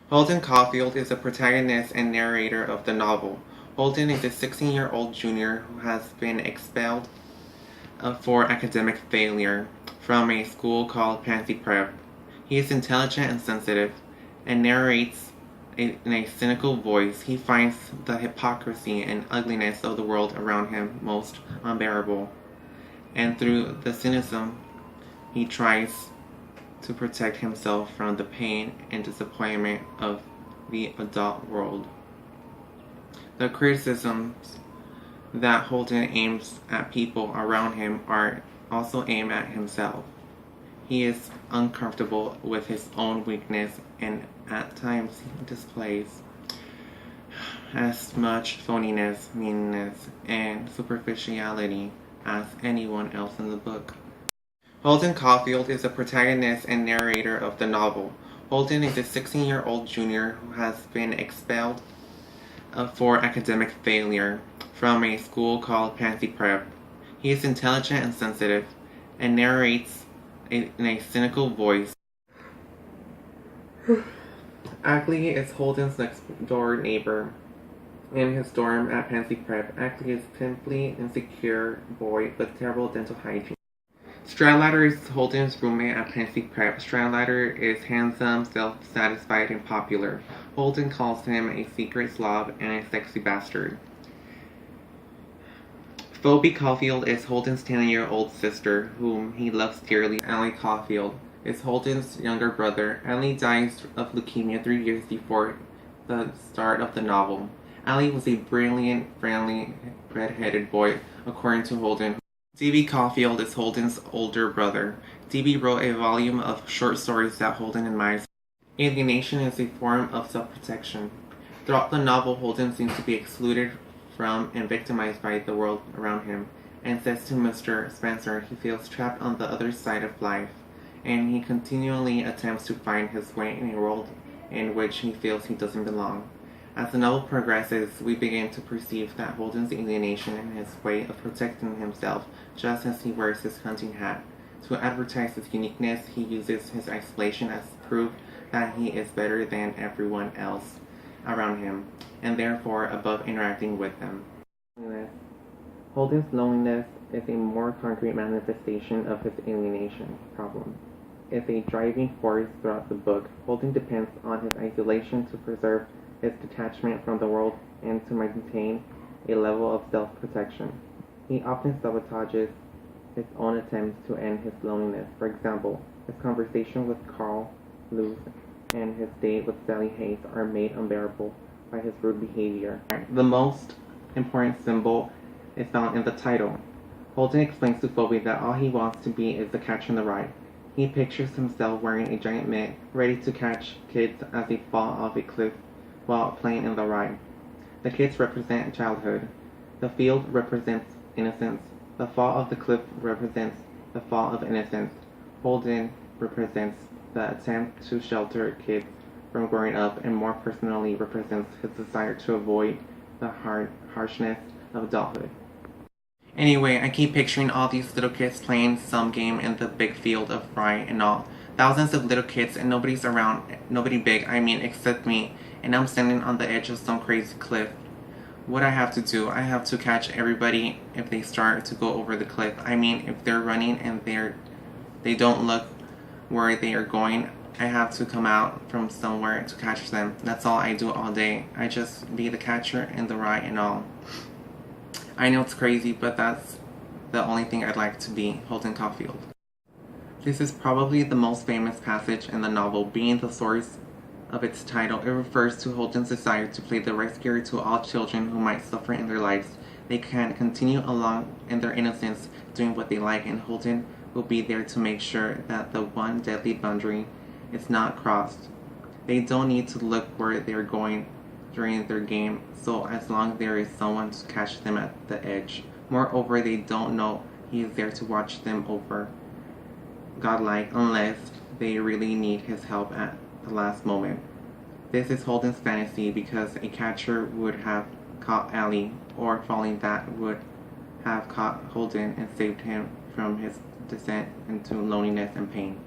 Holden Caulfield is the protagonist and narrator of the novel. Holden is a 16-year-old junior who has been expelled for academic failure from a school called Pansy Prep. He is intelligent and sensitive, and narrates in a cynical voice. He finds the hypocrisy and ugliness of the world around him most unbearable, and through the cynicism, he tries to protect himself from the pain and disappointment of the adult world. The criticisms that Holden aims at people around him are also aimed at himself. He is uncomfortable with his own weakness and at times he displays as much phoniness, meanness, and superficiality as anyone else in the book. Holden Caulfield is the protagonist and narrator of the novel. Holden is a 16-year-old junior who has been expelled for academic failure from a school called Pansy Prep. He is intelligent and sensitive, and narrates in a cynical voice. Ackley is Holden's next-door neighbor. In his dorm at Pansy Prep, Ackley is a pimply, insecure boy with terrible dental hygiene. Stradlater is Holden's roommate at Pansy Prep. Stradlater is handsome, self-satisfied, and popular. Holden calls him a secret slob and a sexy bastard. Phoebe Caulfield is Holden's 10-year-old sister, whom he loves dearly. Allie Caulfield is Holden's younger brother. Allie dies of leukemia 3 years before the start of the novel. Allie was a brilliant, friendly, red-headed boy, according to Holden. D.B. Caulfield is Holden's older brother. D.B. wrote a volume of short stories that Holden admires. Alienation is a form of self-protection. Throughout the novel, Holden seems to be excluded from and victimized by the world around him, and says to Mr. Spencer he feels trapped on the other side of life, and he continually attempts to find his way in a world in which he feels he doesn't belong. As the novel progresses, we begin to perceive that Holden's alienation and his way of protecting himself, just as he wears his hunting hat. To advertise his uniqueness, he uses his isolation as proof that he is better than everyone else around him, and therefore above interacting with them. Holden's loneliness is a more concrete manifestation of his alienation problem. It's a driving force throughout the book. Holden depends on his isolation to preserve his detachment from the world and to maintain a level of self-protection. He often sabotages his own attempts to end his loneliness. For example, his conversation with Carl Lewis and his date with Sally Hayes are made unbearable by his rude behavior. The most important symbol is found in the title. Holden explains to Phoebe that all he wants to be is the catcher in the rye. He pictures himself wearing a giant mitt, ready to catch kids as they fall off a cliff while playing in the rye. The kids represent childhood. The field represents innocence. The fall of the cliff represents the fall of innocence. Holden represents the attempt to shelter kids from growing up, and more personally represents his desire to avoid the harshness of adulthood. Anyway, I keep picturing all these little kids playing some game in the big field of rye and all. Thousands of little kids and nobody's around, nobody big, except me, and I'm standing on the edge of some crazy cliff. What I have to do, I have to catch everybody if they start to go over the cliff. If they're running and they don't look where they are going, I have to come out from somewhere to catch them. That's all I do all day. I just be the catcher in the rye and all. I know it's crazy, but that's the only thing I'd like to be, Holden Caulfield. This is probably the most famous passage in the novel, being the source of its title. It refers to Holden's desire to play the rescuer to all children who might suffer in their lives. They can continue along in their innocence, doing what they like, and Holden will be there to make sure that the one deadly boundary is not crossed. They don't need to look where they're going during their game, so as long as there is someone to catch them at the edge. Moreover, they don't know he is there to watch them over godlike unless they really need his help at the last moment. This is Holden's fantasy because a catcher would have caught Allie, or falling that would have caught Holden and saved him from his descent into loneliness and pain.